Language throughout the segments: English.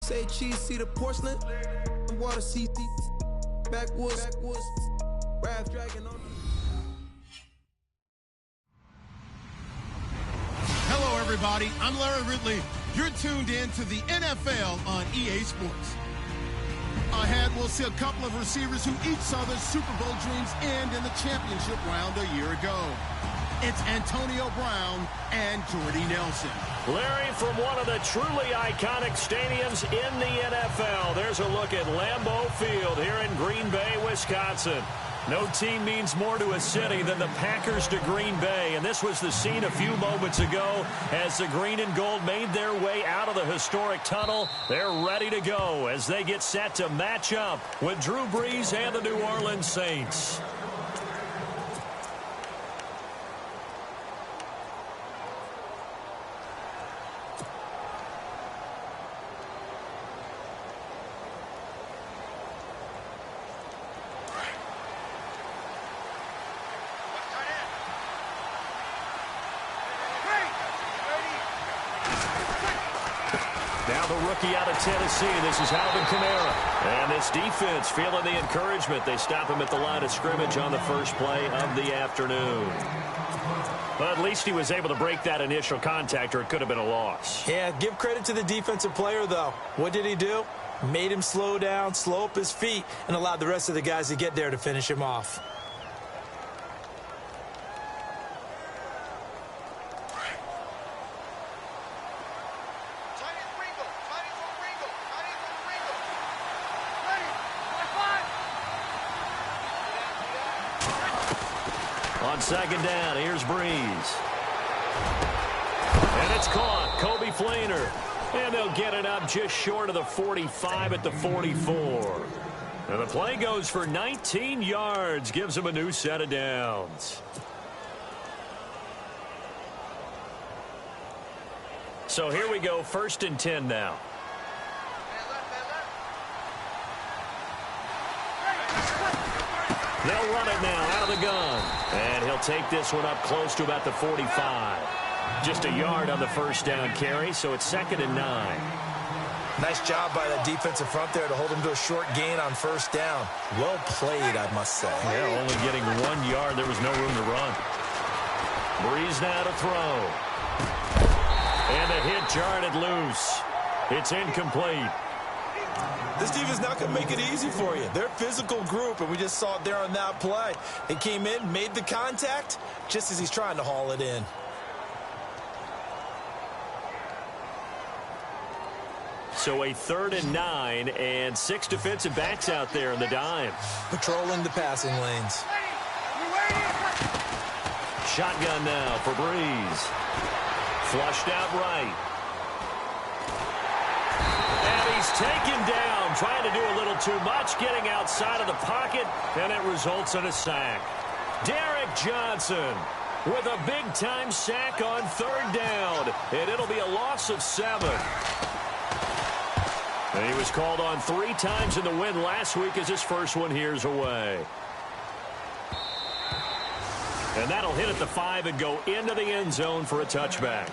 Say cheese, see the porcelain. Water, see backwoods. Wrath dragon on. Hello, everybody. I'm Larry Ridley. You're tuned in to the NFL on EA Sports. Ahead, we'll see a couple of receivers who each saw their Super Bowl dreams end in the championship round a year ago. It's Antonio Brown and Jordy Nelson. Larry, from one of the truly iconic stadiums in the NFL, there's a look at Lambeau Field here in Green Bay, Wisconsin. No team means more to a city than the Packers to Green Bay, and this was the scene a few moments ago as the green and gold made their way out of the historic tunnel. They're ready to go as they get set to match up with Drew Brees and the New Orleans Saints. Now the rookie out of Tennessee, this is Alvin Kamara. And this defense feeling the encouragement. They stop him at the line of scrimmage on the first play of the afternoon. But at least he was able to break that initial contact, or it could have been a loss. Yeah, give credit to the defensive player, though. What did he do? Made him slow down, slow up his feet, and allowed the rest of the guys to get there to finish him off. On second down, here's Brees. And it's caught. Kobe Fleener. And they'll get it up just short of the 45 at the 44. And the play goes for 19 yards. Gives them a new set of downs. So here we go, 1st and 10 now. They'll run it now out of the gun. And he'll take this one up close to about the 45. Just a yard on the first down carry, so it's 2nd and 9. Nice job by the defensive front there to hold him to a short gain on first down. Well played, I must say. Yeah, only getting 1 yard. There was no room to run. Brees now to throw. And the hit jarred it loose. It's incomplete. This defense not going to make it easy for you. They're a physical group, and we just saw it there on that play. They came in, made the contact, just as he's trying to haul it in. So a 3rd and 9, and 6 defensive backs out there in the dime. Patrolling the passing lanes. Shotgun now for Brees. Flushed out right. And he's taken down, trying to do a little too much, getting outside of the pocket, and it results in a sack. Derek Johnson with a big-time sack on 3rd down, and it'll be a loss of 7. And he was called on 3 times in the win last week as his first one here's away. And that'll hit at the 5 and go into the end zone for a touchback.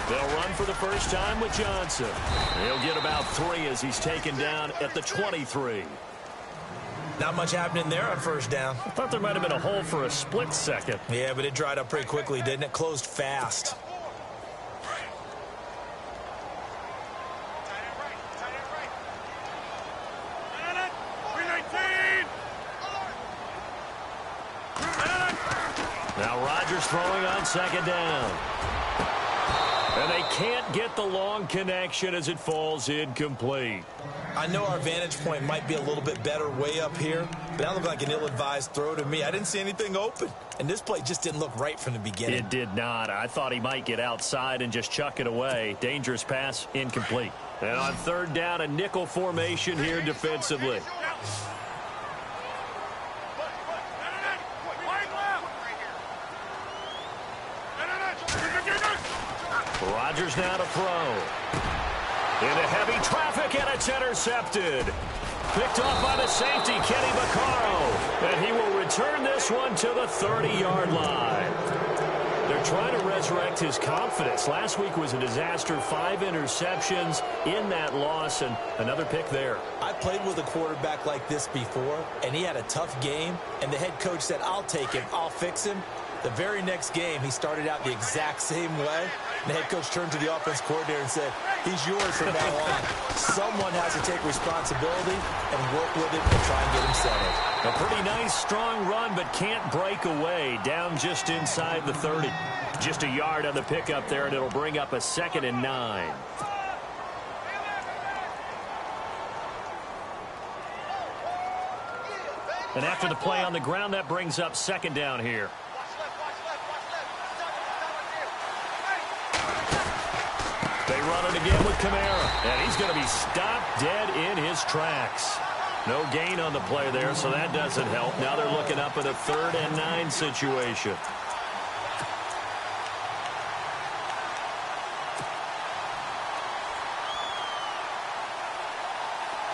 They'll run for the first time with Johnson. He'll get about 3 as he's taken down at the 23. Not much happening there on first down. I thought there might have been a hole for a split second. Yeah, but it dried up pretty quickly, didn't it? Closed fast. Now Rodgers throwing on 2nd down. And they can't get the long connection as it falls incomplete. I know our vantage point might be a little bit better way up here, but that looked like an ill-advised throw to me. I didn't see anything open, and this play just didn't look right from the beginning. It did not. I thought he might get outside and just chuck it away. Dangerous pass, incomplete. And on 3rd down, a nickel formation here defensively. Rodgers now to throw. Into heavy traffic, and it's intercepted. Picked off by the safety, Kenny Vaccaro. And he will return this one to the 30-yard line. They're trying to resurrect his confidence. Last week was a disaster. 5 interceptions in that loss, and another pick there. I played with a quarterback like this before, and he had a tough game, and the head coach said, I'll take him, I'll fix him. The very next game, he started out the exact same way. And the head coach turned to the offense coordinator and said, he's yours from now on. Someone has to take responsibility and work with it and try and get him settled. A pretty nice, strong run, but can't break away. Down just inside the 30. Just a yard on the pickup there, and it'll bring up a 2nd and 9. And after the play on the ground, that brings up 2nd down here. They run it again with Kamara, and he's going to be stopped dead in his tracks. No gain on the play there, so that doesn't help. Now they're looking up at a 3rd and 9 situation.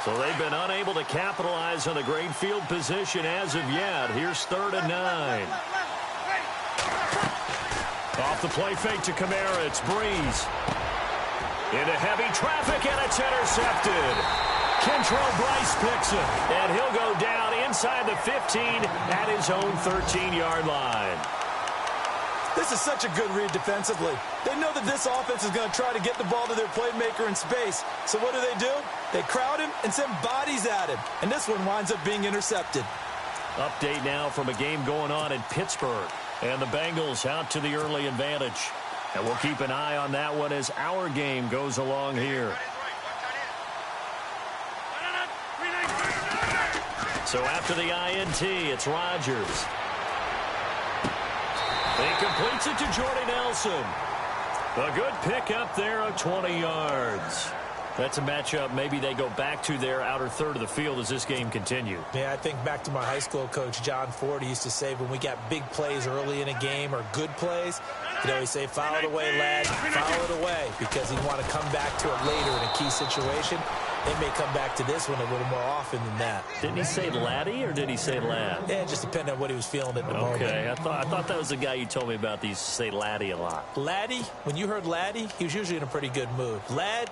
So they've been unable to capitalize on the great field position as of yet. Here's 3rd and 9. Off the play fake to Kamara, it's Breeze. Into heavy traffic, and it's intercepted. Kentrell Bryce picks it, and he'll go down inside the 15 at his own 13-yard line. This is such a good read defensively. They know that this offense is going to try to get the ball to their playmaker in space. So what do? They crowd him and send bodies at him. And this one winds up being intercepted. Update now from a game going on in Pittsburgh. And the Bengals out to the early advantage. And we'll keep an eye on that one as our game goes along here. So after the INT, it's Rodgers. He completes it to Jordy Nelson. A good pick up there of 20 yards. That's a matchup maybe they go back to their outer third of the field as this game continues. Yeah, I think back to my high school coach, John Ford. He used to say when we got big plays early in a game or good plays, he'd always say, foul it away, lad, foul it away, because he'd want to come back to it later in a key situation. They may come back to this one a little more often than that. Didn't he say laddie or did he say lad? Yeah, it just depended on what he was feeling at the moment. Okay, I thought that was the guy you told me about. He used to say laddie a lot. Laddie, when you heard laddie, he was usually in a pretty good mood. Lad,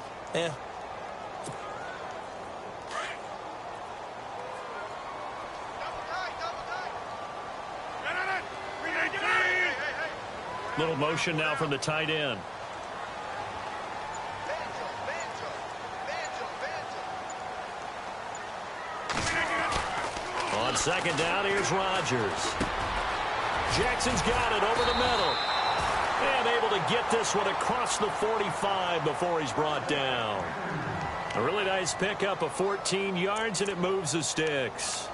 Little motion now from the tight end. On 2nd down, here's Rodgers. Jackson's got it over the middle. And able to get this one across the 45 before he's brought down. A really nice pickup of 14 yards, and it moves the sticks.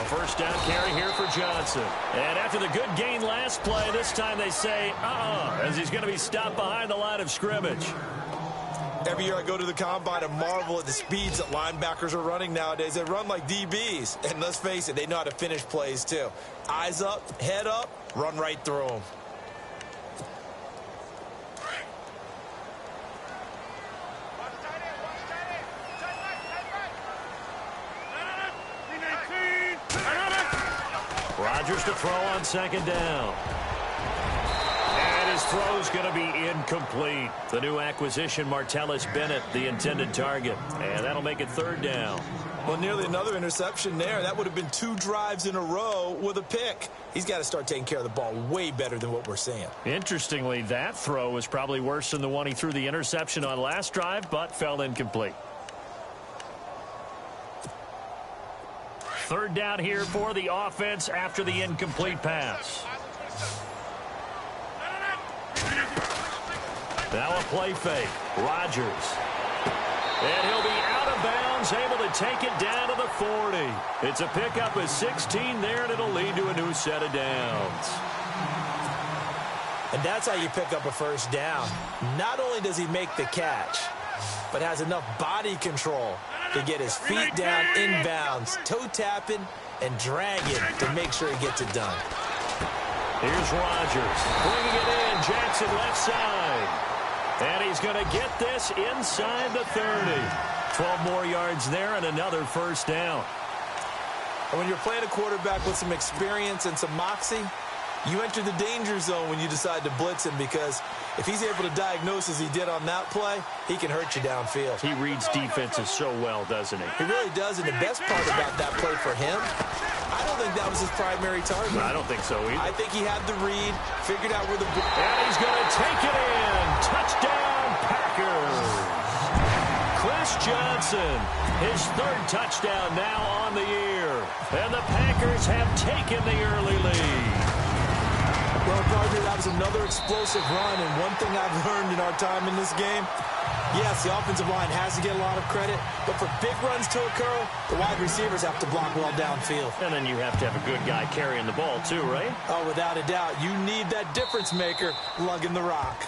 First down carry here for Johnson. And after the good gain last play, this time they say, as he's going to be stopped behind the line of scrimmage. Every year I go to the combine and marvel at the speeds that linebackers are running nowadays. They run like DBs. And let's face it, they know how to finish plays too. Eyes up, head up, run right through them. Rodgers to throw on 2nd down. And his throw's going to be incomplete. The new acquisition, Martellus Bennett, the intended target. And that'll make it 3rd down. Well, nearly another interception there. That would have been 2 drives in a row with a pick. He's got to start taking care of the ball way better than what we're seeing. Interestingly, that throw was probably worse than the one he threw the interception on last drive, but fell incomplete. 3rd down here for the offense after the incomplete pass. Now a play fake. Rodgers. And he'll be out of bounds, able to take it down to the 40. It's a pickup of 16 there, and it'll lead to a new set of downs. And that's how you pick up a first down. Not only does he make the catch, but has enough body control to get his feet down inbounds, toe tapping, and dragging to make sure he gets it done. Here's Rodgers bringing it in. Jackson left side. And he's going to get this inside the 30. 12 more yards there and another first down. And when you're playing a quarterback with some experience and some moxie, you enter the danger zone when you decide to blitz him, because if he's able to diagnose as he did on that play, he can hurt you downfield. He reads defenses so well, doesn't he? He really does, and the best part about that play for him, I don't think that was his primary target. I don't think so either. I think he had the read, figured out where the... And he's going to take it in. Touchdown, Packers. Chris Johnson, his third touchdown now on the year. And the Packers have taken the early lead. Well, Gardner, that was another explosive run, and one thing I've learned in our time in this game, yes, the offensive line has to get a lot of credit, but for big runs to occur, the wide receivers have to block well downfield. And then you have to have a good guy carrying the ball too, right? Oh, without a doubt. You need that difference maker lugging the rock.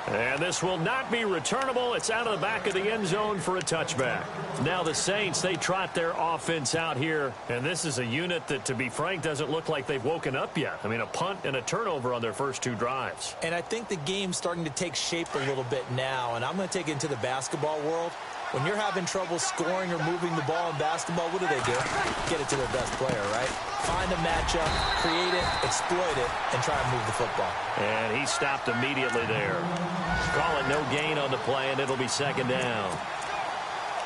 And this will not be returnable. It's out of the back of the end zone for a touchback. Now the Saints, they trot their offense out here. And this is a unit that, to be frank, doesn't look like they've woken up yet. I mean, a punt and a turnover on their first two drives. And I think the game's starting to take shape a little bit now. And I'm going to take it into the basketball world. When you're having trouble scoring or moving the ball in basketball, what do? Get it to their best player, right? Find a matchup, create it, exploit it, and try and move the football. And he stopped immediately there. Call it no gain on the play, and it'll be second down.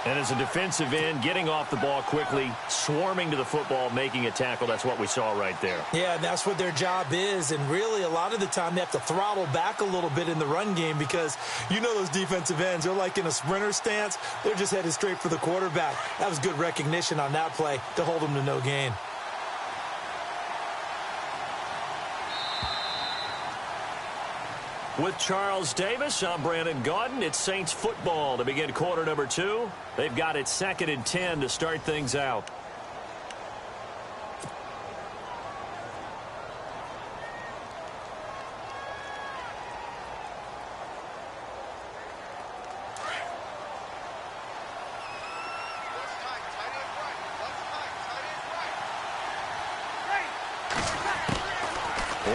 And as a defensive end, getting off the ball quickly, swarming to the football, making a tackle, that's what we saw right there. Yeah, and that's what their job is. And really, a lot of the time, they have to throttle back a little bit in the run game, because you know those defensive ends, they're like in a sprinter stance. They're just headed straight for the quarterback. That was good recognition on that play to hold them to no gain. With Charles Davis, I'm Brandon Gaudin. It's Saints football to begin quarter number 2. They've got it 2nd and 10 to start things out.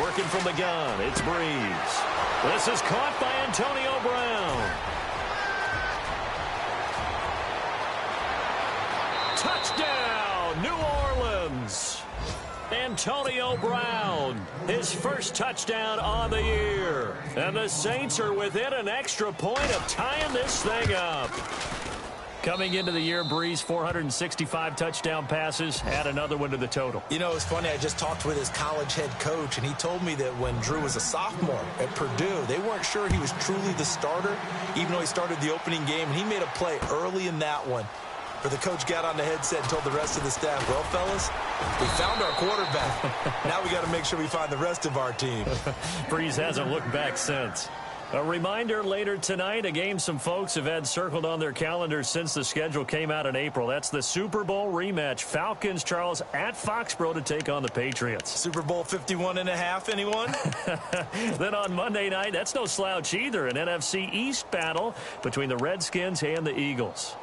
Working from the gun, it's Breeze. This is caught by Antonio Brown. Touchdown, New Orleans. Antonio Brown, his first touchdown on the year. And the Saints are within an extra point of tying this thing up. Coming into the year, Breeze, 465 touchdown passes. Add another one to the total. You know, it's funny. I just talked with his college head coach, and he told me that when Drew was a sophomore at Purdue, they weren't sure he was truly the starter, even though he started the opening game. And he made a play early in that one where the coach got on the headset and told the rest of the staff, well, fellas, we found our quarterback. Now we got to make sure we find the rest of our team. Breeze hasn't looked back since. A reminder later tonight, a game some folks have had circled on their calendars since the schedule came out in April. That's the Super Bowl rematch. Falcons, Charles, at Foxborough to take on the Patriots. Super Bowl 51.5, anyone? Then on Monday night, that's no slouch either, an NFC East battle between the Redskins and the Eagles.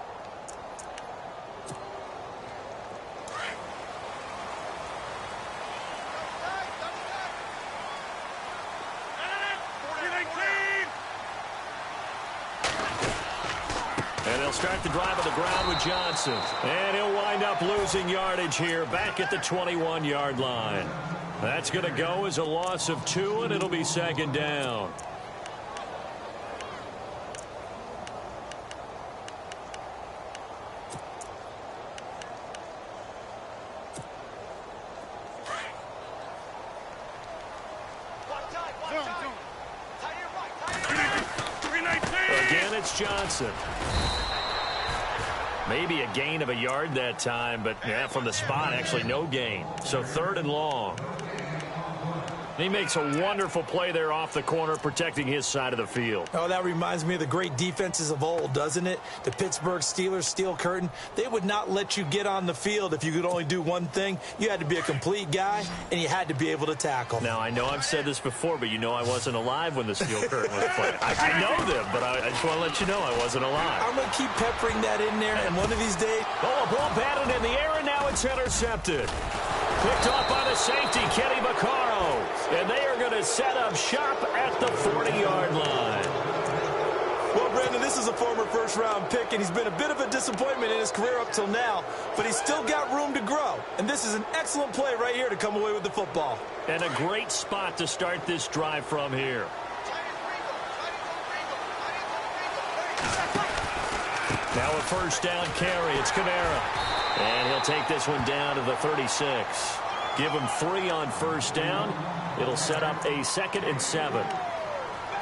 And they'll start the drive on the ground with Johnson. And he'll wind up losing yardage here back at the 21-yard line. That's going to go as a loss of 2, and it'll be second down. Again, it's Johnson. Maybe a gain of a yard that time, but yeah, from the spot, actually no gain. So 3rd and long. He makes a wonderful play there off the corner, protecting his side of the field. Oh, that reminds me of the great defenses of old, doesn't it? The Pittsburgh Steelers, Steel Curtain, they would not let you get on the field if you could only do one thing. You had to be a complete guy, and you had to be able to tackle. Now, I know I've said this before, but you know I wasn't alive when the Steel Curtain was playing. I know them, but I just want to let you know I wasn't alive. I'm going to keep peppering that in there, and one of these days... Oh, a ball batted in the air, and now it's intercepted. Picked off by the safety, Kenny Vaccaro. And they are going to set up shop at the 40-yard line. Well, Brandon, this is a former first-round pick, and he's been a bit of a disappointment in his career up till now, but he's still got room to grow. And this is an excellent play right here to come away with the football. And a great spot to start this drive from here. Now a first down carry. It's Kamara. And he'll take this one down to the 36. Give him 3 on first down. It'll set up a 2nd and 7.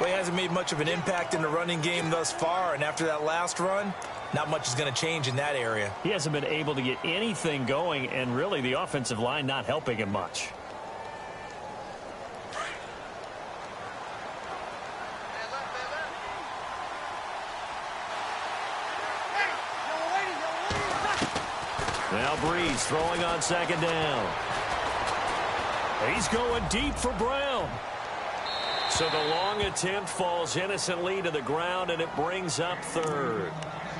Well, he hasn't made much of an impact in the running game thus far, and after that last run, not much is going to change in that area. He hasn't been able to get anything going, and really the offensive line not helping him much. Now Breeze throwing on 2nd down. He's going deep for Brown. So the long attempt falls innocently to the ground, and it brings up 3rd.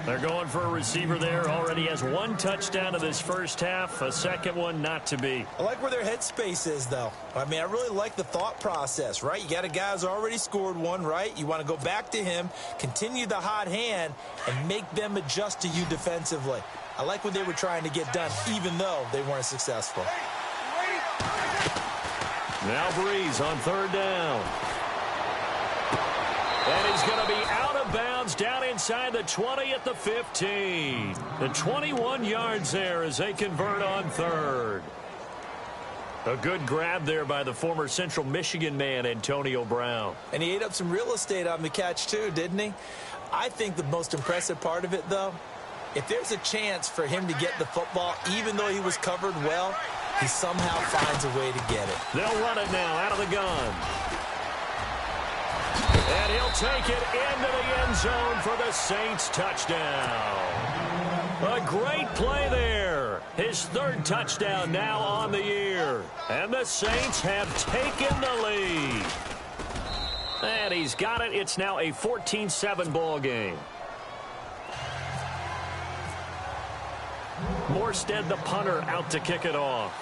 They're going for a receiver there. Already has 1 touchdown in this first half. A 2nd one not to be. I like where their headspace is, though. I mean, I really like the thought process, right? You got a guy who's already scored 1, right? You want to go back to him, continue the hot hand, and make them adjust to you defensively. I like what they were trying to get done, even though they weren't successful. Now Breeze on 3rd down. And he's going to be out of bounds down inside the 20 at the 15. The 21 yards there as they convert on 3rd. A good grab there by the former Central Michigan man, Antonio Brown. And he ate up some real estate on the catch, too, didn't he? I think the most impressive part of it, though, if there's a chance for him to get the football, even though he was covered well, he somehow finds a way to get it. They'll run it now out of the gun. And he'll take it into the end zone for the Saints touchdown. A great play there. His 3rd touchdown now on the year. And the Saints have taken the lead. And he's got it. It's now a 14-7 ball game. Morstead, the punter, out to kick it off.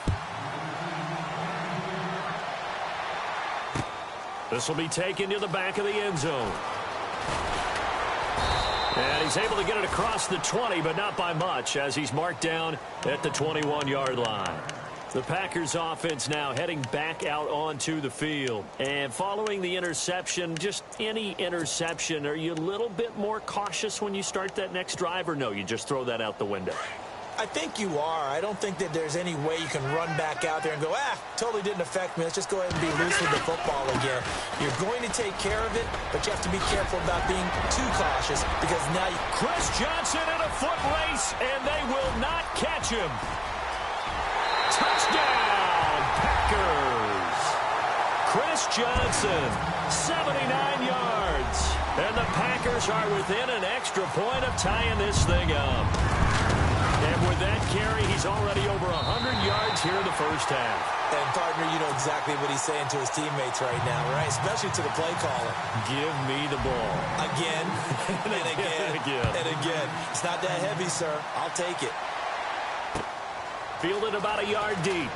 This will be taken to the back of the end zone. And he's able to get it across the 20, but not by much, as he's marked down at the 21-yard line. The Packers offense now heading back out onto the field. And following the interception, just any interception, are you a little bit more cautious when you start that next drive, or no, you just throw that out the window? I think you are. I don't think that there's any way you can run back out there and go, totally didn't affect me. Let's just go ahead and be loose with the football again. You're going to take care of it, but you have to be careful about being too cautious because now you... Chris Johnson in a foot race, and they will not catch him. Touchdown, Packers. Chris Johnson, 79 yards. And the Packers are within an extra point of tying this thing up. And with that carry, he's already over 100 yards here in the first half. And, partner, you know exactly what he's saying to his teammates right now, right? Especially to the play caller. Give me the ball. Again, and again, and again. It's not that heavy, sir. I'll take it. Fielded about a yard deep.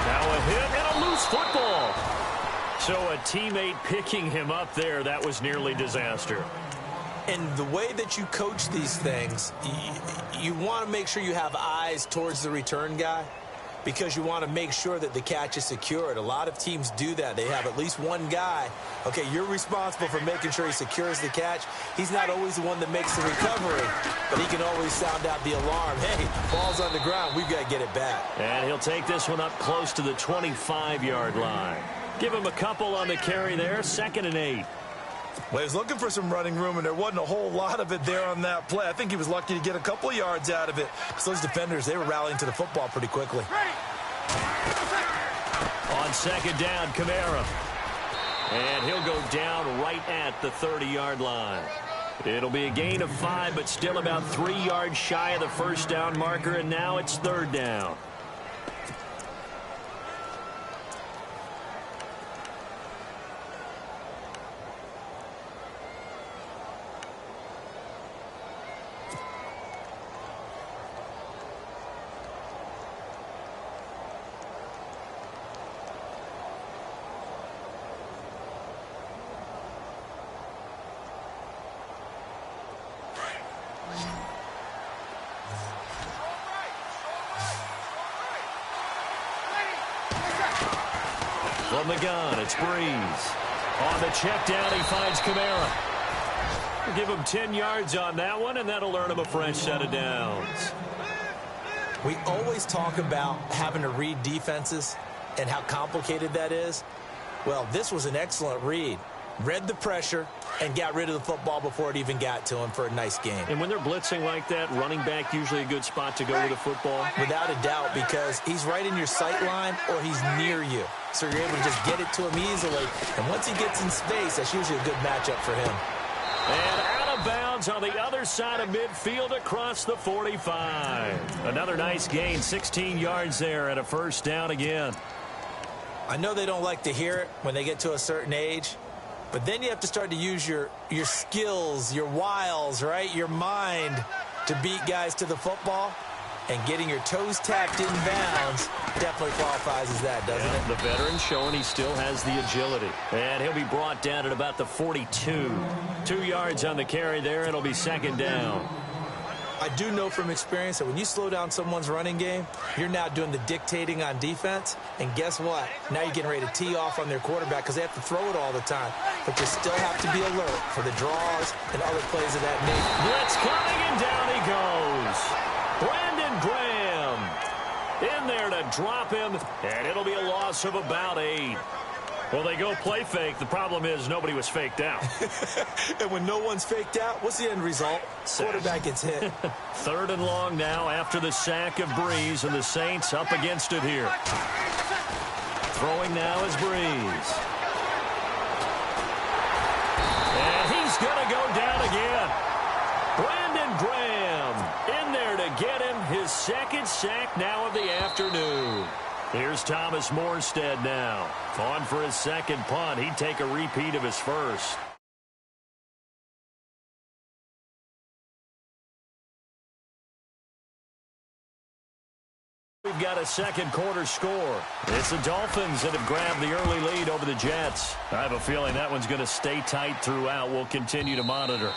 Now a hit and a loose football. So a teammate picking him up there, that was nearly disaster. And the way that you coach these things, you want to make sure you have eyes towards the return guy because you want to make sure that the catch is secured. A lot of teams do that. They have at least one guy. Okay, you're responsible for making sure he secures the catch. He's not always the one that makes the recovery, but he can always sound out the alarm. Hey, ball's on the ground. We've got to get it back. And he'll take this one up close to the 25-yard line. Give him a couple on the carry there, 2nd and 8. Well, he was looking for some running room, and there wasn't a whole lot of it there on that play. I think he was lucky to get a couple of yards out of it because those defenders, they were rallying to the football pretty quickly. On on second down, Kamara. And he'll go down right at the 30-yard line. It'll be a gain of 5, but still about 3 yards shy of the first down marker, and now it's third down. From the gun, it's Breeze. On the check down, he finds Kamara. We'll give him 10 yards on that one, and that'll earn him a fresh set of downs. We always talk about having to read defenses and how complicated that is. Well, this was an excellent read. Read the pressure and got rid of the football before it even got to him for a nice game. And when they're blitzing like that, running back usually a good spot to go with the football? Without a doubt, because he's right in your sight line or he's near you. So you're able to just get it to him easily. And once he gets in space, that's usually a good matchup for him. And out of bounds on the other side of midfield across the 45. Another nice gain, 16 yards there and a first down again. I know they don't like to hear it when they get to a certain age. But then you have to start to use your skills, your wiles, right? Your mind to beat guys to the football. And getting your toes tapped in bounds definitely qualifies as that, doesn't it? The veteran showing he still has the agility. And he'll be brought down at about the 42. 2 yards on the carry there. It'll be second down. I do know from experience that when you slow down someone's running game, you're now doing the dictating on defense. And guess what? Now you're getting ready to tee off on their quarterback because they have to throw it all the time. But you still have to be alert for the draws and other plays of that nature. Blitz coming, and down he goes. Brandon Graham in there to drop him, and it'll be a loss of about 8. Well, they go play fake. The problem is nobody was faked out. And when no one's faked out, what's the end result? Quarterback gets hit. Third and long now after the sack of Breeze, and the Saints up against it here. Throwing now is Breeze. And he's going to go down again. Brandon Graham in there to get him his second sack now of the afternoon. Here's Thomas Morstead now. On for his second punt. He'd take a repeat of his first. We've got a second quarter score. It's the Dolphins that have grabbed the early lead over the Jets. I have a feeling that one's going to stay tight throughout. We'll continue to monitor.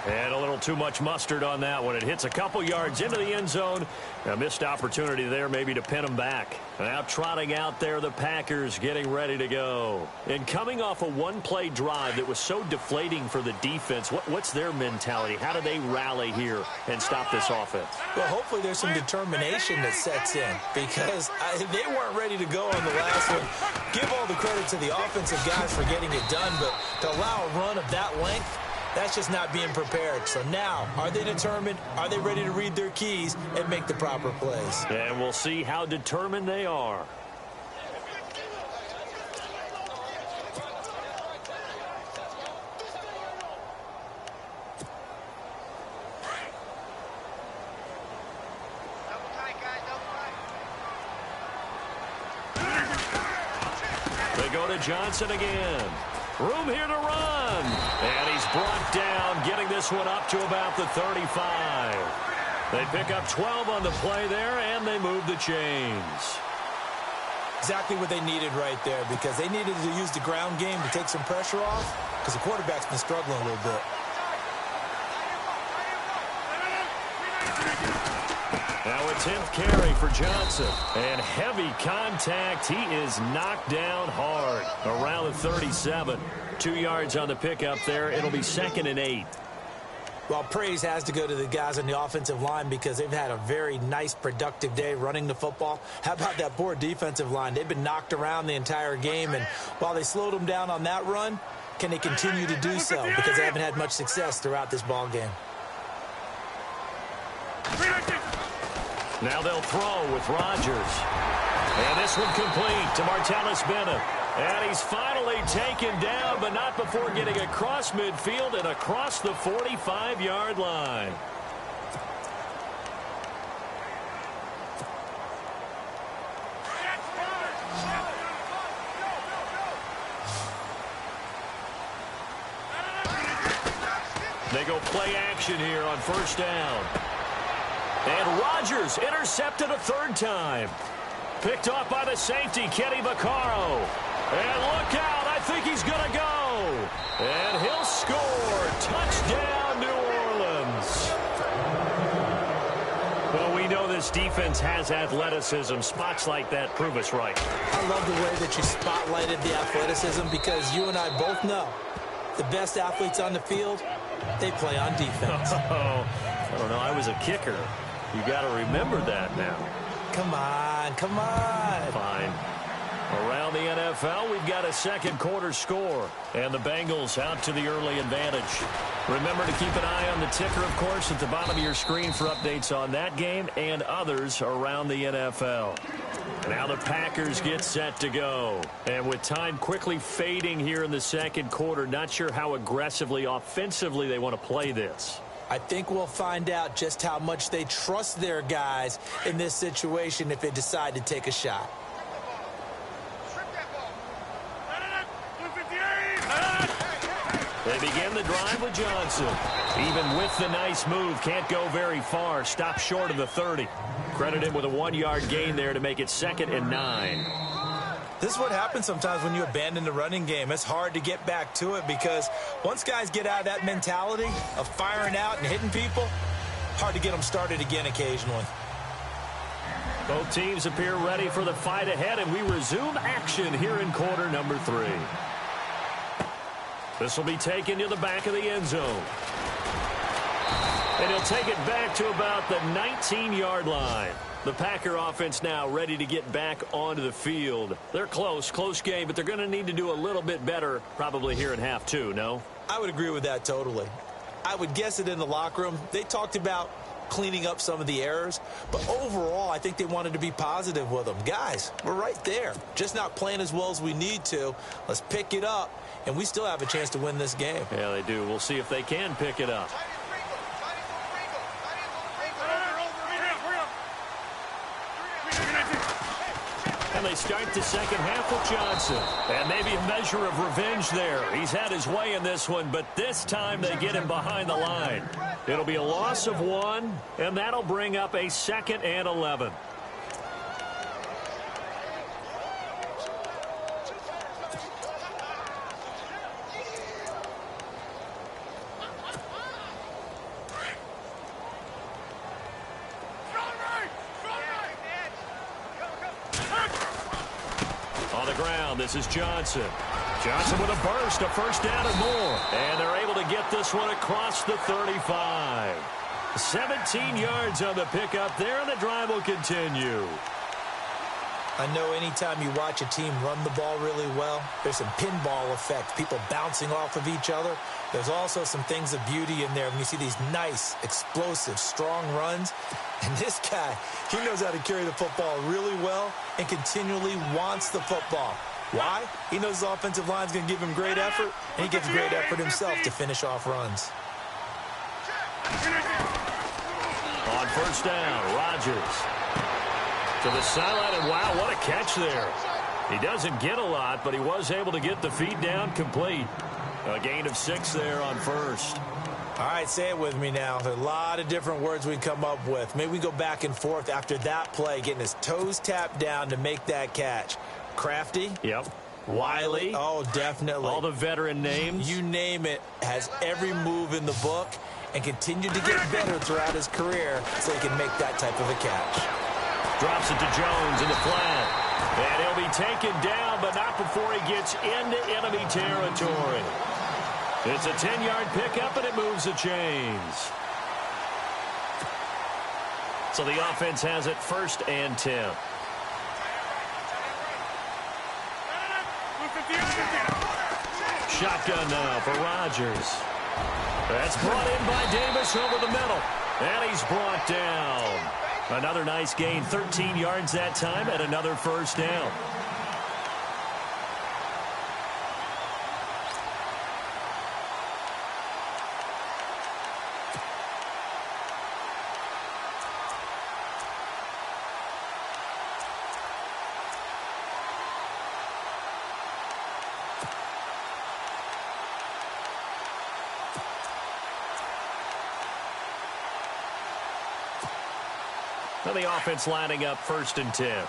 And a little too much mustard on that one. It hits a couple yards into the end zone. A missed opportunity there maybe to pin them back. Now trotting out there, the Packers getting ready to go. And coming off a one-play drive that was so deflating for the defense, what's their mentality? How do they rally here and stop this offense? Well, hopefully there's some determination that sets in because they weren't ready to go on the last one. Give all the credit to the offensive guys for getting it done, but to allow a run of that length, that's just not being prepared. So now, are they determined? Are they ready to read their keys and make the proper plays? And we'll see how determined they are. They go to Johnson again. Room here to run. And he's brought down, getting this one up to about the 35. They pick up 12 on the play there, and they move the chains. Exactly what they needed right there because they needed to use the ground game to take some pressure off because the quarterback's been struggling a little bit. Now a 10th carry for Johnson. And heavy contact. He is knocked down hard around the 37. 2 yards on the pickup there. It'll be 2nd and 8. Well, praise has to go to the guys on the offensive line because they've had a very nice, productive day running the football. How about that poor defensive line? They've been knocked around the entire game, and while they slowed them down on that run, can they continue to do so? Because they haven't had much success throughout this ball game. Now they'll throw with Rodgers. And this one complete to Martellus Bennett. And he's finally taken down, but not before getting across midfield and across the 45-yard line. They go play action here on first down. And Rodgers intercepted a third time. Picked off by the safety, Kenny Vaccaro. And look out, I think he's going to go. And he'll score. Touchdown, New Orleans. Well, we know this defense has athleticism. Spots like that prove us right. I love the way that you spotlighted the athleticism because you and I both know the best athletes on the field, they play on defense. Oh, I don't know. I was a kicker. You got to remember that now. Come on, come on. Fine. Around the NFL, we've got a second quarter score. And the Bengals out to the early advantage. Remember to keep an eye on the ticker, of course, at the bottom of your screen for updates on that game and others around the NFL. Now the Packers get set to go. And with time quickly fading here in the second quarter, not sure how aggressively, offensively they want to play this. I think we'll find out just how much they trust their guys in this situation if they decide to take a shot. They begin the drive with Johnson. Even with the nice move, can't go very far. Stop short of the 30. Credit him with a 1-yard gain there to make it 2nd and 9. This is what happens sometimes when you abandon the running game. It's hard to get back to it because once guys get out of that mentality of firing out and hitting people, hard to get them started again occasionally. Both teams appear ready for the fight ahead, and we resume action here in quarter number 3. This will be taken to the back of the end zone. And he'll take it back to about the 19-yard line. The Packer offense now ready to get back onto the field. They're close game, but they're going to need to do a little bit better probably here in half 2, no? I would agree with that totally. I would guess it in the locker room. They talked about cleaning up some of the errors, but overall, I think they wanted to be positive with them. Guys, we're right there. Just not playing as well as we need to. Let's pick it up, and we still have a chance to win this game. Yeah, they do. We'll see if they can pick it up. And they start the second half with Johnson. And maybe a measure of revenge there. He's had his way in this one, but this time they get him behind the line. It'll be a loss of 1, and that'll bring up a 2nd and 11. This is Johnson. Johnson with a burst, a first down and more. And they're able to get this one across the 35. 17 yards on the pickup there, and the drive will continue. I know anytime you watch a team run the ball really well, there's some pinball effect, people bouncing off of each other. There's also some things of beauty in there when you see these nice, explosive, strong runs. And this guy, he knows how to carry the football really well and continually wants the football. Why? He knows his offensive line is going to give him great effort, and he gives great effort himself to finish off runs. On first down, Rodgers to the sideline, and wow, what a catch there. He doesn't get a lot, but he was able to get the feed down complete. A gain of 6 there on first. All right, say it with me now. There are a lot of different words we can come up with. Maybe we go back and forth after that play, getting his toes tapped down to make that catch. Crafty. Yep. Wiley. Oh, definitely. All the veteran names. You name it. Has every move in the book and continued to get better throughout his career so he can make that type of a catch. Drops it to Jones in the flat. And he'll be taken down, but not before he gets into enemy territory. It's a 10-yard pickup, and it moves the chains. So the offense has it 1st and 10. Shotgun now for Rodgers. That's brought in by Davis over the middle. And he's brought down. Another nice gain, 13 yards that time, and another first down. Now the offense lining up 1st and 10.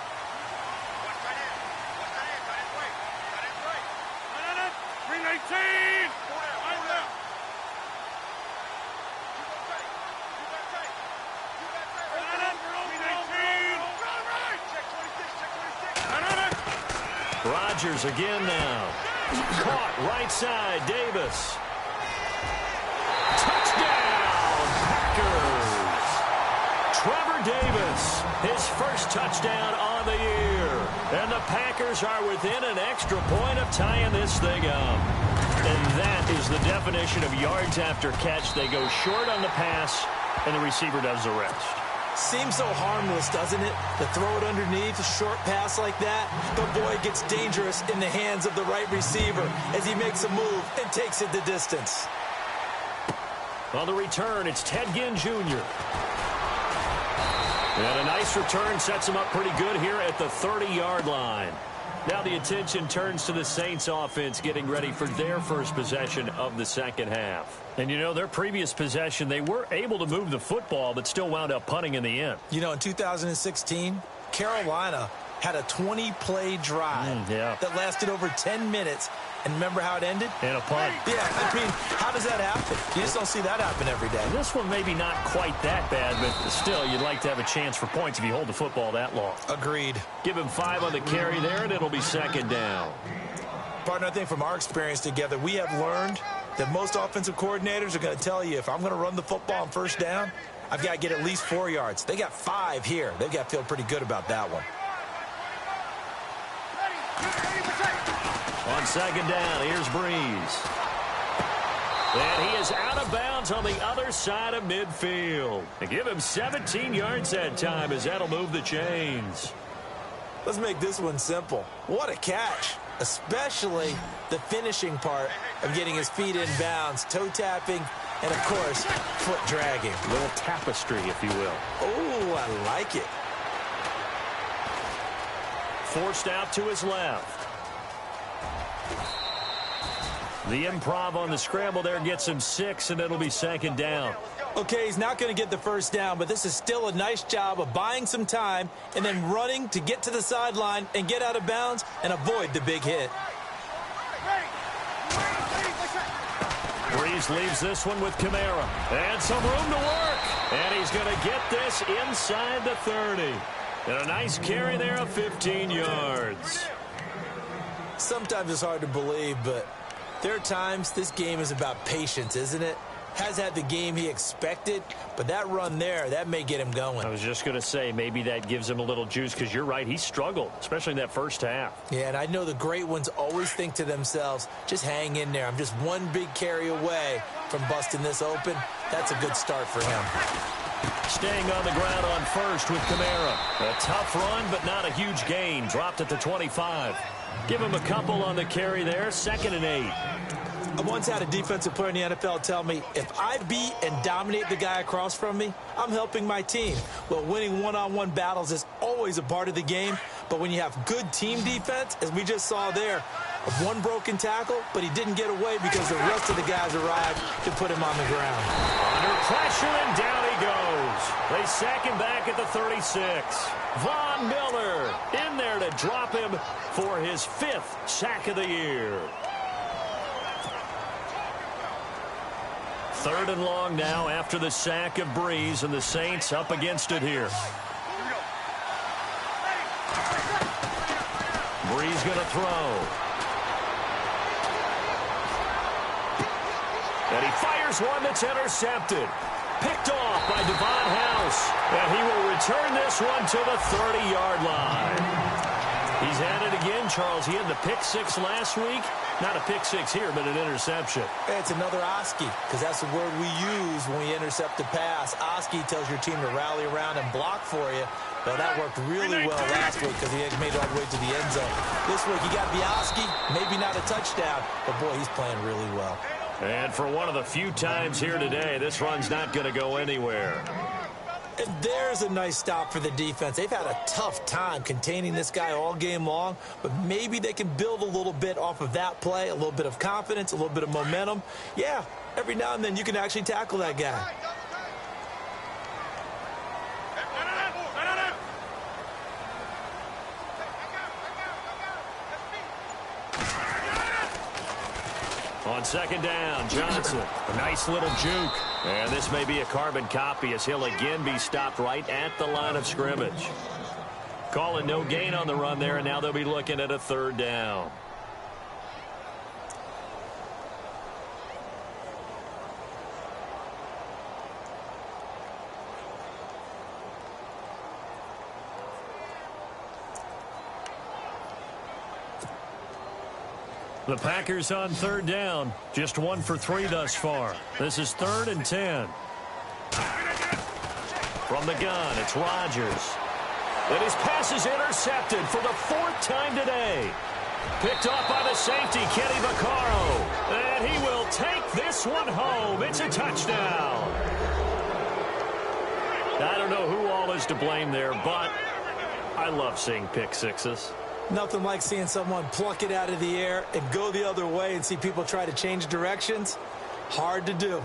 Rodgers again now. Caught right side, Davis. Touchdown, Packers. Trevor Davis, his first touchdown on the year. And the Packers are within an extra point of tying this thing up. And that is the definition of yards after catch. They go short on the pass, and the receiver does the rest. Seems so harmless, doesn't it? To throw it underneath, a short pass like that. But boy, it gets dangerous in the hands of the right receiver as he makes a move and takes it the distance. On the return, it's Ted Ginn Jr. And a nice return sets him up pretty good here at the 30-yard line. Now the attention turns to the Saints offense getting ready for their first possession of the second half. And, you know, their previous possession, they were able to move the football but still wound up punting in the end. You know, in 2016, Carolina had a 20-play drive that lasted over 10 minutes. And remember how it ended? And a punt. Yeah, I mean, how does that happen? You just don't see that happen every day. This one maybe not quite that bad, but still, you'd like to have a chance for points if you hold the football that long. Agreed. Give him 5 on the carry there, and it'll be second down. Partner, I think from our experience together, we have learned that most offensive coordinators are going to tell you, if I'm going to run the football on first down, I've got to get at least 4 yards. They got 5 here. They've got to feel pretty good about that one. On second down, here's Breeze. And he is out of bounds on the other side of midfield. And give him 17 yards that time as that'll move the chains. Let's make this one simple. What a catch, especially the finishing part of getting his feet in bounds, toe tapping, and, of course, foot dragging. A little tapestry, if you will. Oh, I like it. Forced out to his left. The improv on the scramble there gets him 6, and it'll be second down. Okay, he's not going to get the first down, but this is still a nice job of buying some time and then running to get to the sideline and get out of bounds and avoid the big hit. Breeze leaves this one with Kamara. And some room to work. And he's going to get this inside the 30. And a nice carry there of 15 yards. Sometimes it's hard to believe, but there are times this game is about patience, isn't it? Has had the game he expected, but that run there, that may get him going. I was just going to say, maybe that gives him a little juice, because you're right, he struggled, especially in that first half. Yeah, and I know the great ones always think to themselves, just hang in there. I'm just one big carry away from busting this open. That's a good start for him. Staying on the ground on first with Kamara. A tough run, but not a huge gain. Dropped at the 25. Give him a couple on the carry there, 2nd and 8. I once had a defensive player in the NFL tell me, if I beat and dominate the guy across from me, I'm helping my team. Well, winning one-on-one battles is always a part of the game, but when you have good team defense, as we just saw there, one broken tackle, but he didn't get away because the rest of the guys arrived to put him on the ground. Under pressure, and down he goes. They sack him back at the 36. Von Miller in there to drop him for his 5th sack of the year. 3rd and long now after the sack of Breeze, and the Saints up against it here. Breeze going to throw. And he fires one that's intercepted. Picked off by Devon House. And he will return this one to the 30-yard line. He's had it again, Charles. He had the pick 6 last week. Not a pick six here, but an interception. It's another Oski, because that's the word we use when we intercept a pass. Oski tells your team to rally around and block for you. Well, that worked really well last week because he made it all the way to the end zone. This week, he got the Oski, maybe not a touchdown, but, boy, he's playing really well. And for one of the few times here today, this run's not going to go anywhere. And there's a nice stop for the defense. They've had a tough time containing this guy all game long, but maybe they can build a little bit off of that play, a little bit of confidence, a little bit of momentum. Yeah, every now and then you can actually tackle that guy. On second down, Johnson. A nice little juke. And this may be a carbon copy as he'll again be stopped right at the line of scrimmage. Calling no gain on the run there, and now they'll be looking at a third down. The Packers on third down. Just 1 for 3 thus far. This is 3rd and 10. From the gun, it's Rodgers. And his pass is intercepted for the 4th time today. Picked off by the safety, Kenny Vaccaro. And he will take this one home. It's a touchdown. I don't know who all is to blame there, but I love seeing pick sixes. Nothing like seeing someone pluck it out of the air and go the other way and see people try to change directions. Hard to do.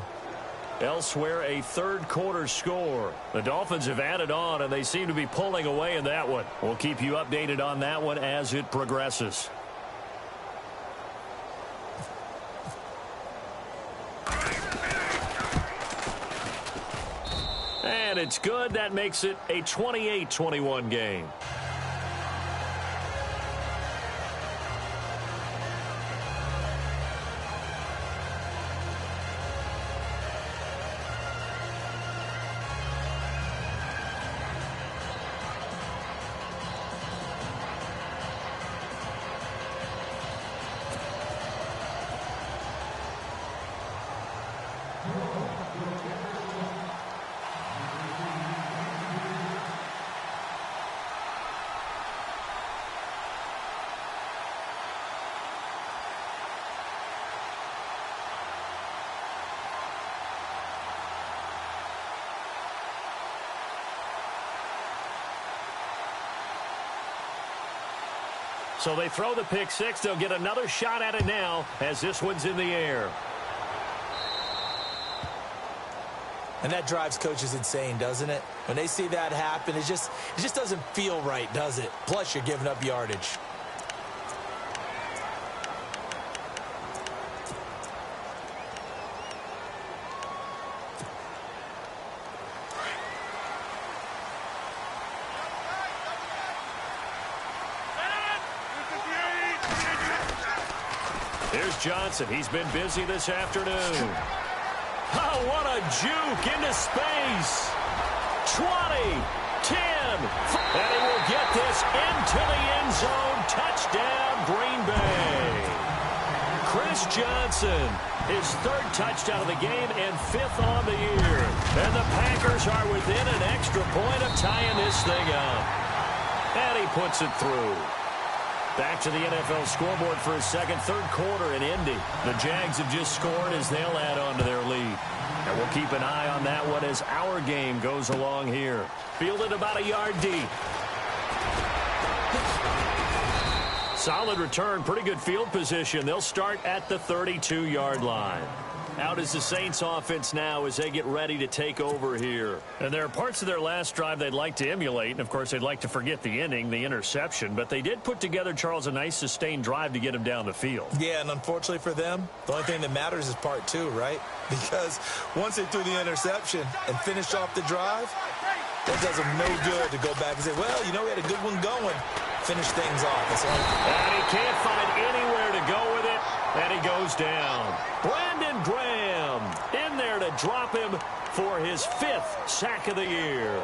Elsewhere, a third-quarter score. The Dolphins have added on, and they seem to be pulling away in that one. We'll keep you updated on that one as it progresses. And it's good. That makes it a 28-21 game. So they throw the pick six. They'll get another shot at it now as this one's in the air. And that drives coaches insane, doesn't it? When they see that happen, it just doesn't feel right, does it? Plus, you're giving up yardage. Here's Johnson. He's been busy this afternoon. Oh, what a juke into space. 20, 10, and he will get this into the end zone. Touchdown, Green Bay. Chris Johnson, his 3rd touchdown of the game and 5th on the year. And the Packers are within an extra point of tying this thing up. And he puts it through. Back to the NFL scoreboard for a second, 3rd quarter in Indy. The Jags have just scored as they'll add on to their lead. And we'll keep an eye on that one as our game goes along here. Fielded about a yard deep. Solid return, pretty good field position. They'll start at the 32-yard line. Out is the Saints offense now as they get ready to take over here. And there are parts of their last drive they'd like to emulate. And, of course, they'd like to forget the inning, the interception. But they did put together, Charles, a nice sustained drive to get him down the field. Yeah, and unfortunately for them, the only thing that matters is part 2, right? Because once they threw the interception and finished off the drive, that does them no good to go back and say, well, you know, we had a good one going. Finish things off. That's all. And he can't find anywhere to go with it. And he goes down. Brandon Graham in there to drop him for his 5th sack of the year.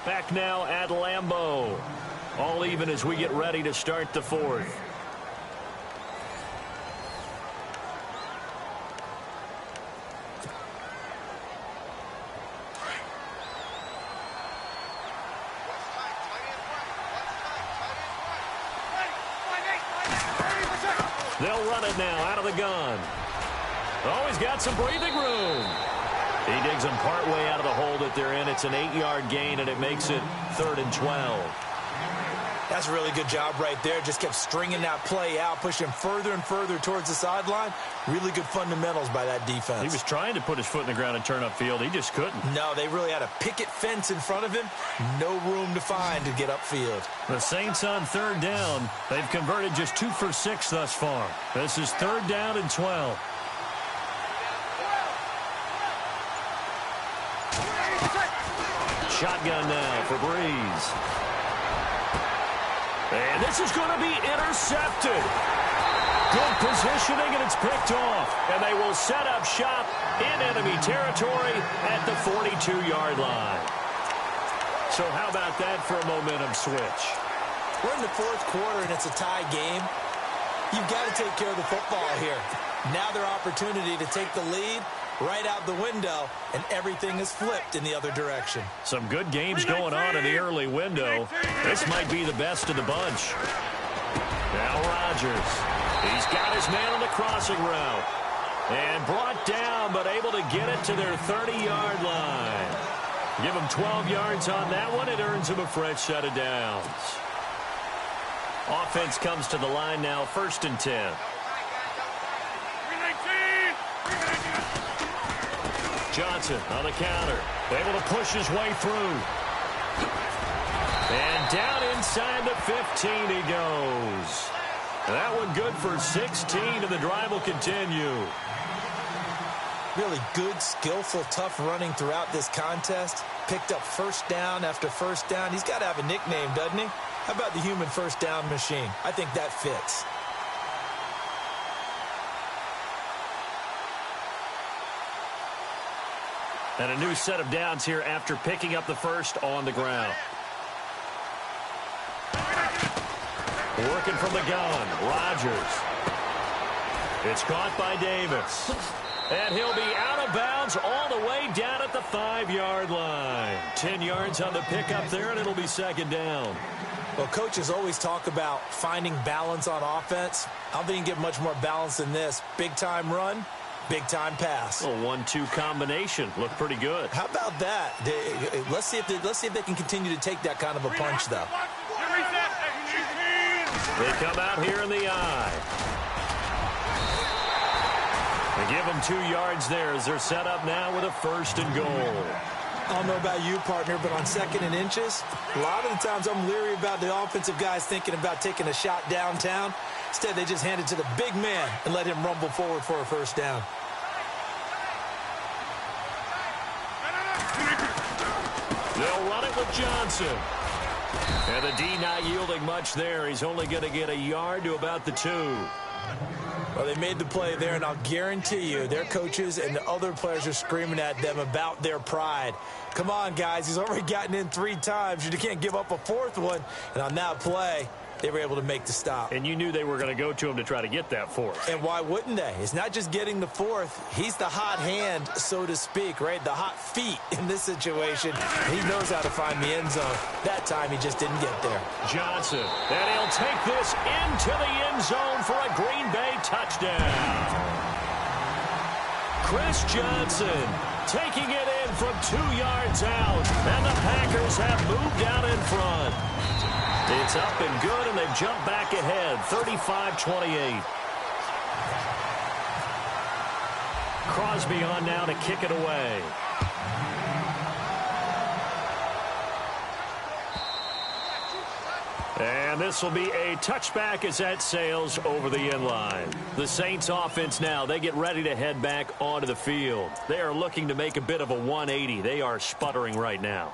Back now at Lambeau. All even as we get ready to start the fourth. They'll run it now out of the gun. Oh, he's got some breathing room. He digs them partway out of the hole that they're in. It's an 8-yard gain, and it makes it 3rd and 12. That's a really good job right there. Just kept stringing that play out, pushing further and further towards the sideline. Really good fundamentals by that defense. He was trying to put his foot in the ground and turn upfield. He just couldn't. No, they really had a picket fence in front of him. No room to find to get upfield. The Saints on 3rd down. They've converted just 2 for 6 thus far. This is 3rd down and 12. Shotgun now for Breeze. And this is going to be intercepted. Good positioning, and it's picked off. And they will set up shop in enemy territory at the 42-yard line. So how about that for a momentum switch? We're in the 4th quarter, and it's a tie game. You've got to take care of the football here. Now their opportunity to take the lead right out the window, and everything is flipped in the other direction. Some good games going on in the early window. This might be the best of the bunch. Now Rodgers. He's got his man on the crossing route. And brought down, but able to get it to their 30-yard line. Give him 12 yards on that one. It earns him a fresh set of downs. Offense comes to the line now, 1st and 10. Johnson on the counter, able to push his way through. And down inside the 15 he goes. That one good for 16, and the drive will continue. Really good, skillful, tough running throughout this contest. Picked up 1st down after 1st down. He's got to have a nickname, doesn't he? How about the human 1st down machine? I think that fits. And a new set of downs here after picking up the 1st on the ground. Working from the gun, Rodgers. It's caught by Davis. And he'll be out of bounds all the way down at the 5-yard line. 10 yards on the pickup there, and it'll be 2nd down. Well, coaches always talk about finding balance on offense. I don't think you can get much more balance than this. Big-time run. Big-time pass. A 1-2 combination. Looked pretty good. How about that? Let's see if they can continue to take that kind of a punch, though. They come out here in the eye. They give them 2 yards there as they're set up now with a 1st and goal. I don't know about you, partner, but on 2nd and inches, a lot of the times I'm leery about the offensive guys thinking about taking a shot downtown. Instead, they just hand it to the big man and let him rumble forward for a 1st down. They'll run it with Johnson. And the D not yielding much there. He's only going to get a yard to about the 2. Well, they made the play there, and I'll guarantee you their coaches and the other players are screaming at them about their pride. Come on, guys. He's already gotten in 3 times. You can't give up a 4th one. And on that play, they were able to make the stop. And you knew they were going to go to him to try to get that 4th. And why wouldn't they? It's not just getting the 4th. He's the hot hand, so to speak, right? The hot feet in this situation. He knows how to find the end zone. That time, he just didn't get there. Johnson, and he'll take this into the end zone for a Green Bay touchdown. Chris Johnson taking it in from 2 yards out. And the Packers have moved out in front. It's up and good, and they've jumped back ahead, 35-28. Crosby on now to kick it away. And this will be a touchback as that sails over the end line. The Saints offense now, they get ready to head back onto the field. They are looking to make a bit of a 180. They are sputtering right now.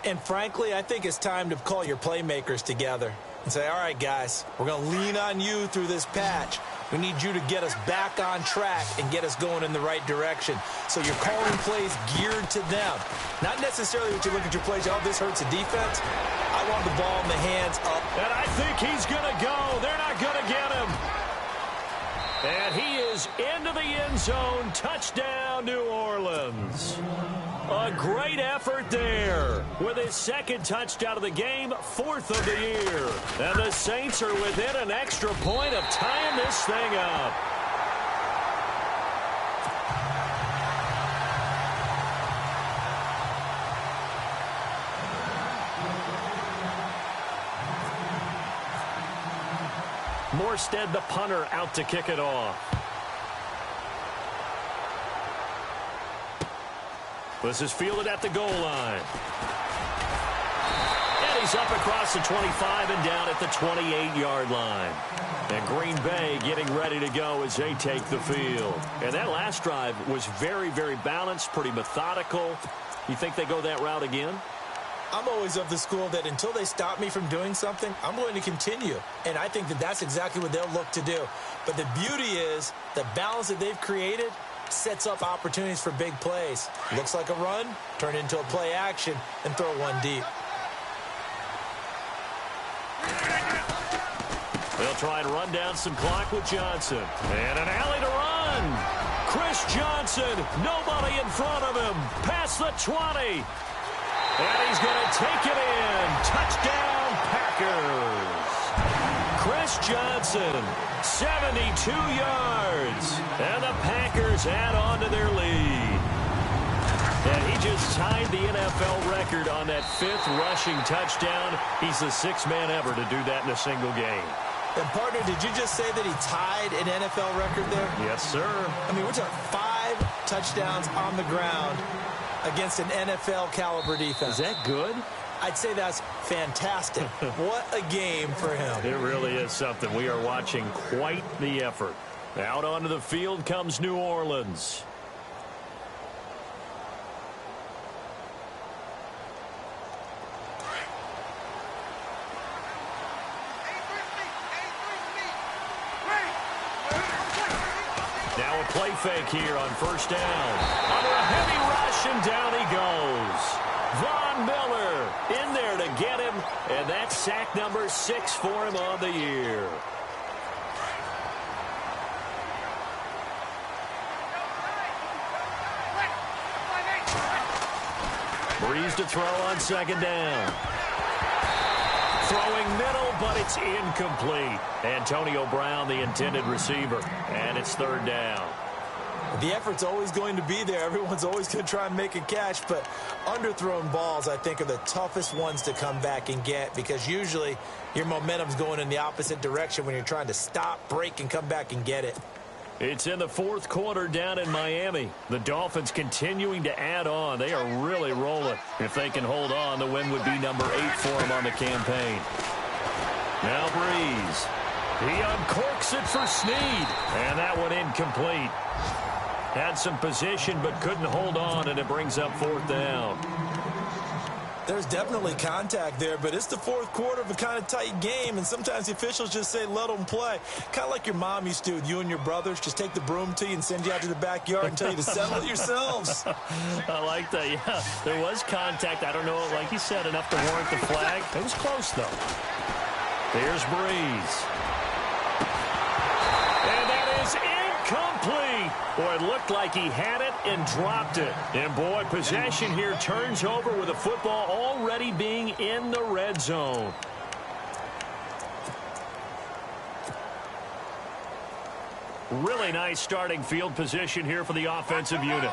And frankly, I think it's time to call your playmakers together and say, all right, guys, we're going to lean on you through this patch. We need you to get us back on track and get us going in the right direction. So you're calling plays geared to them. Not necessarily what you look at your plays, oh, this hurts the defense. I want the ball in the hands up. And I think he's going to go. They're not going to get him. And he is into the end zone. Touchdown, New Orleans. A great effort there with his second touchdown of the game, 4th of the year. And the Saints are within an extra point of tying this thing up. Morstead, the punter, out to kick it off. This is fielded at the goal line. And he's up across the 25 and down at the 28-yard line. And Green Bay getting ready to go as they take the field. And that last drive was very, very balanced, pretty methodical. You think they go that route again? I'm always of the school that until they stop me from doing something, I'm going to continue. And I think that that's exactly what they'll look to do. But the beauty is the balance that they've created sets up opportunities for big plays. Looks like a run, turn it into a play action, and throw one deep. They'll try and run down some clock with Johnson. And an alley to run. Chris Johnson, nobody in front of him. Past the 20. And he's going to take it in. Touchdown, Packers. Chris Johnson, 72 yards. And the Packers add on to their lead. And he just tied the NFL record on that 5th rushing touchdown. He's the 6th man ever to do that in a single game. And, partner, did you just say that he tied an NFL record there? Yes, sir. I mean, we're talking 5 touchdowns on the ground against an NFL caliber defense. Is that good? I'd say that's fantastic. What a game for him. It really is something. We are watching quite the effort. Out onto the field comes New Orleans. Now a play fake here on first down. Under a heavy rush, and down he goes. Von Miller in there to get him, and that's sack number 6 for him on the year. Breeze to throw on second down. Throwing middle, but it's incomplete. Antonio Brown, the intended receiver, and it's third down. The effort's always going to be there. Everyone's always going to try and make a catch, but underthrown balls, I think, are the toughest ones to come back and get because usually your momentum's going in the opposite direction when you're trying to stop, break, and come back and get it. It's in the 4th quarter down in Miami. The Dolphins continuing to add on. They are really rolling. If they can hold on, the win would be number 8 for them on the campaign. Now Breeze. He uncorks it for Snead, and that one incomplete. Had some position but couldn't hold on, and it brings up 4th down. There's definitely contact there, but it's the 4th quarter of a kind of tight game, and sometimes the officials just say let them play. Kind of like your mom used to with you and your brothers. Just take the broom to you and send you out to the backyard and tell you to settle it yourselves. I like that, yeah. There was contact. I don't know, like you said, enough to warrant the flag. It was close, though. Here's Breeze. And that is incomplete. Boy, it looked like he had it and dropped it. And, boy, possession here turns over with the football already being in the red zone. Really nice starting field position here for the offensive unit.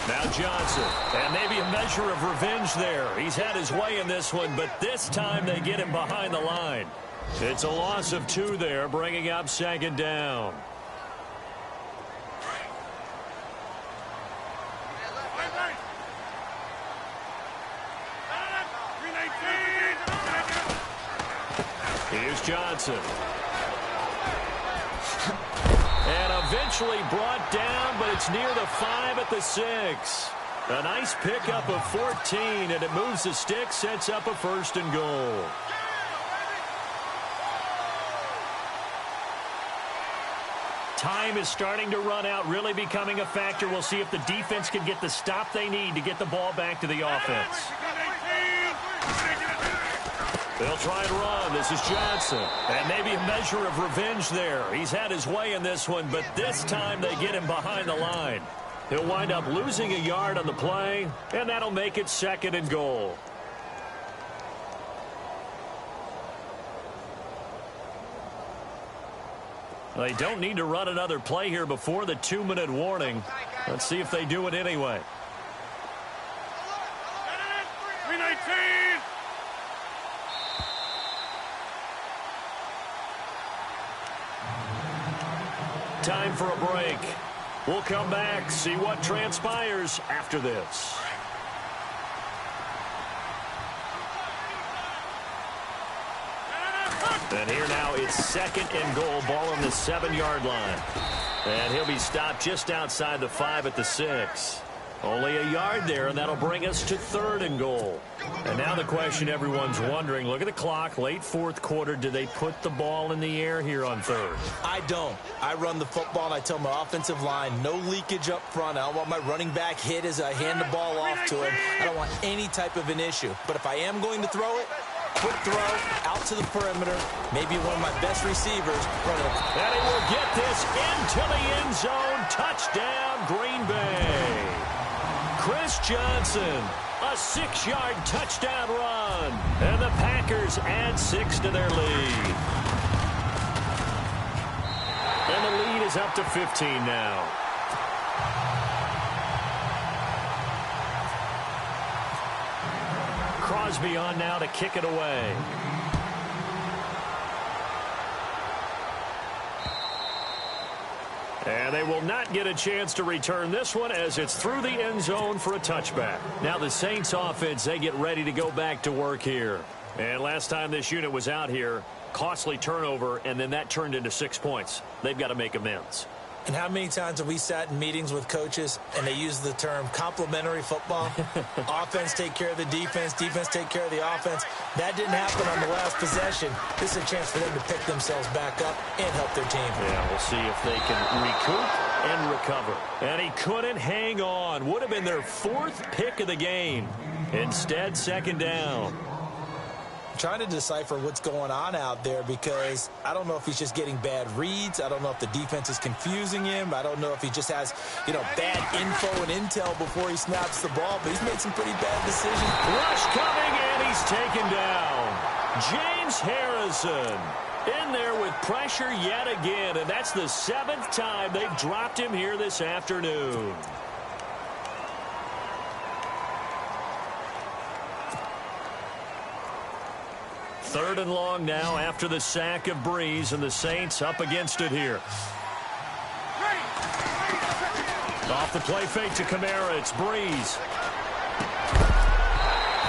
Now Johnson, and maybe a measure of revenge there. He's had his way in this one, but this time they get him behind the line. It's a loss of 2 there, bringing up second down. Here's Johnson. And eventually brought down, but it's near the 5 at the 6. A nice pickup of 14, and it moves the stick, sets up a 1st and goal. Time is starting to run out, really becoming a factor. We'll see if the defense can get the stop they need to get the ball back to the offense. They'll try and run. This is Johnson. And maybe a measure of revenge there. He's had his way in this one, but this time they get him behind the line. He'll wind up losing a yard on the play, and that'll make it 2nd and goal. They don't need to run another play here before the 2-minute warning. Let's see if they do it anyway. 319. Time for a break. We'll come back, see what transpires after this. And here now it's 2nd and goal, ball on the 7-yard line. And he'll be stopped just outside the 5 at the 6. Only a yard there, and that'll bring us to 3rd and goal. And now the question everyone's wondering, look at the clock, late 4th quarter, do they put the ball in the air here on 3rd? I don't. I run the football, and I tell my offensive line, no leakage up front. I don't want my running back hit as I hand the ball off to him. I don't want any type of an issue. But if I am going to throw it, quick throw out to the perimeter, maybe one of my best receivers. And he will get this into the end zone. Touchdown, Green Bay. Chris Johnson, a 6-yard touchdown run. And the Packers add 6 to their lead. And the lead is up to 15 now. Crosby on now to kick it away. And they will not get a chance to return this one as it's through the end zone for a touchback. Now the Saints offense, they get ready to go back to work here. And last time this unit was out here, costly turnover, and then that turned into 6 points. They've got to make amends. And how many times have we sat in meetings with coaches and they use the term complementary football? Offense take care of the defense, defense take care of the offense. That didn't happen on the last possession. This is a chance for them to pick themselves back up and help their team. Yeah, we'll see if they can recoup and recover. And he couldn't hang on. Would have been their 4th pick of the game. Instead, 2nd down. Trying to decipher what's going on out there because I don't know if he's just getting bad reads. I don't know if the defense is confusing him. I don't know if he just has, bad info and intel before he snaps the ball, but he's made some pretty bad decisions. Rush coming, and he's taken down. James Harrison in there with pressure yet again, and that's the 7th time they've dropped him here this afternoon. Third and long now after the sack of Breeze, and the Saints up against it here. Off the play fake to Kamara, it's Breeze.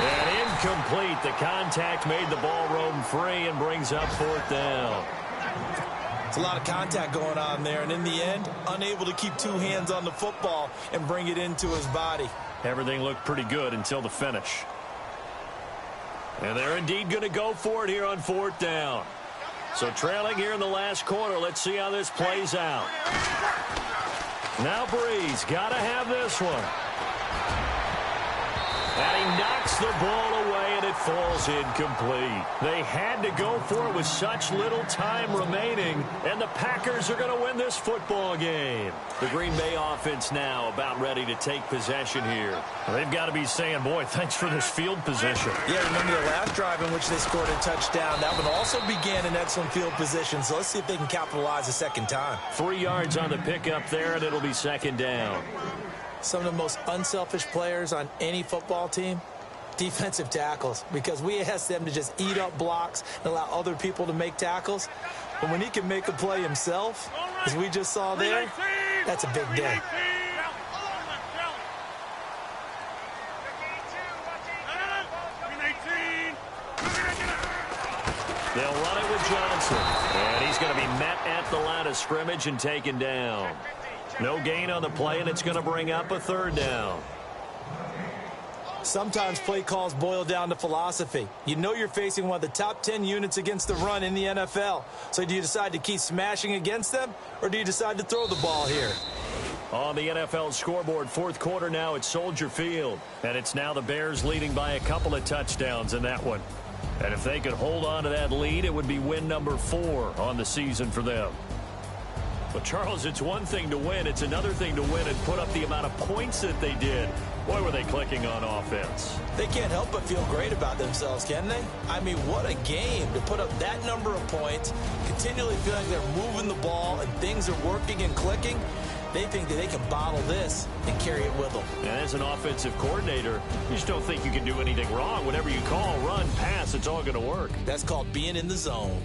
And incomplete. The contact made the ball roam free and brings up 4th down. It's a lot of contact going on there, and in the end, unable to keep 2 hands on the football and bring it into his body. Everything looked pretty good until the finish. And they're indeed going to go for it here on 4th down. So trailing here in the last quarter. Let's see how this plays out. Now Breeze, got to have this one. And he knocks the ball away, and it falls incomplete. They had to go for it with such little time remaining, and the Packers are going to win this football game. The Green Bay offense now about ready to take possession here. They've got to be saying, boy, thanks for this field position. Yeah, remember the last drive in which they scored a touchdown. That one also began in excellent field position, so let's see if they can capitalize a second time. 3 yards on the pickup there, and it'll be 2nd down. Some of the most unselfish players on any football team, defensive tackles, because we ask them to just eat up blocks and allow other people to make tackles. But when he can make a play himself, as we just saw there, that's a big day. They'll run it with Johnson, and he's going to be met at the line of scrimmage and taken down. No gain on the play, and it's going to bring up a 3rd down. Sometimes play calls boil down to philosophy. You know you're facing one of the top 10 units against the run in the NFL. So do you decide to keep smashing against them, or do you decide to throw the ball here? On the NFL scoreboard, fourth quarter now at Soldier Field. And it's now the Bears leading by a couple of touchdowns in that one. And if they could hold on to that lead, it would be win number 4 on the season for them. But, Charles, it's one thing to win. It's another thing to win and put up the amount of points that they did. Boy, were they clicking on offense. They can't help but feel great about themselves, can they? I mean, what a game to put up that number of points, continually feeling like they're moving the ball and things are working and clicking. They think that they can bottle this and carry it with them. And as an offensive coordinator, you just don't think you can do anything wrong. Whatever you call, run, pass, it's all going to work. That's called being in the zone.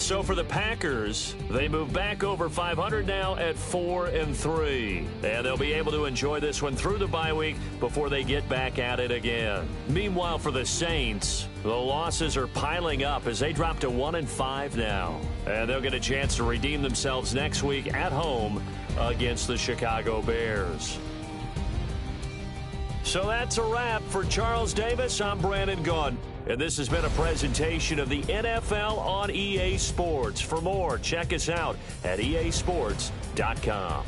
So for the Packers, they move back over 500 now at 4-3. And they'll be able to enjoy this one through the bye week before they get back at it again. Meanwhile, for the Saints, the losses are piling up as they drop to 1-5 now. And they'll get a chance to redeem themselves next week at home against the Chicago Bears. So that's a wrap. For Charles Davis, I'm Brandon Gaudin. And this has been a presentation of the NFL on EA Sports. For more, check us out at easports.com.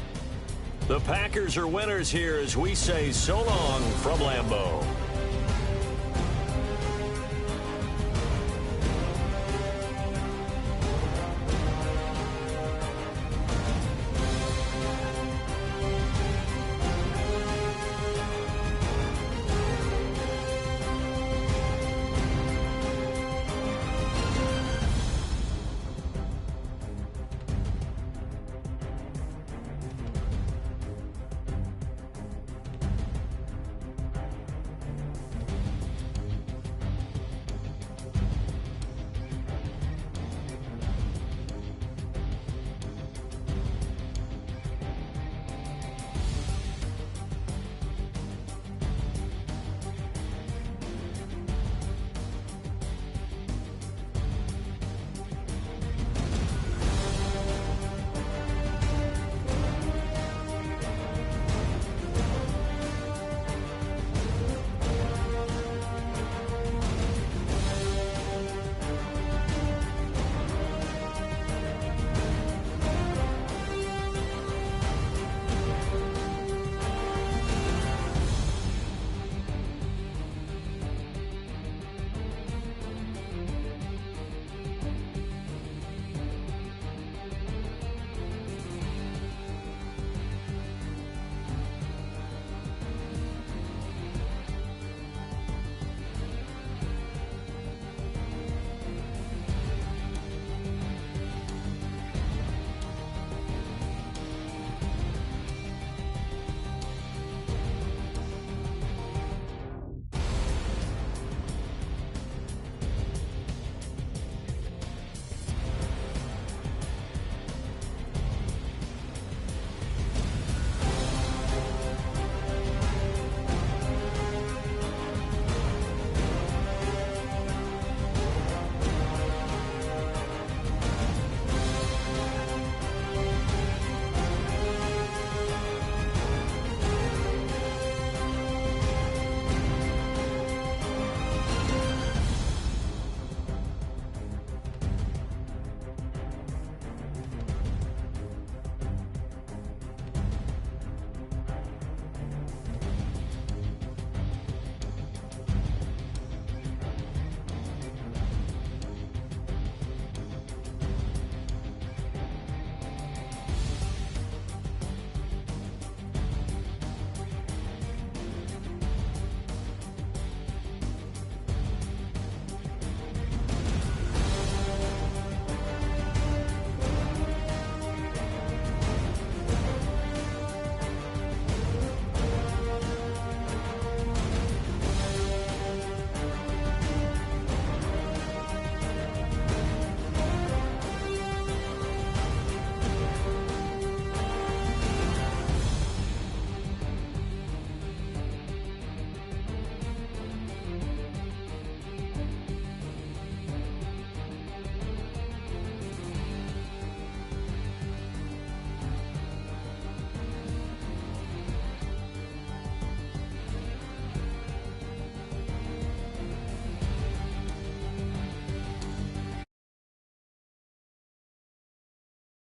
The Packers are winners here as we say so long from Lambeau.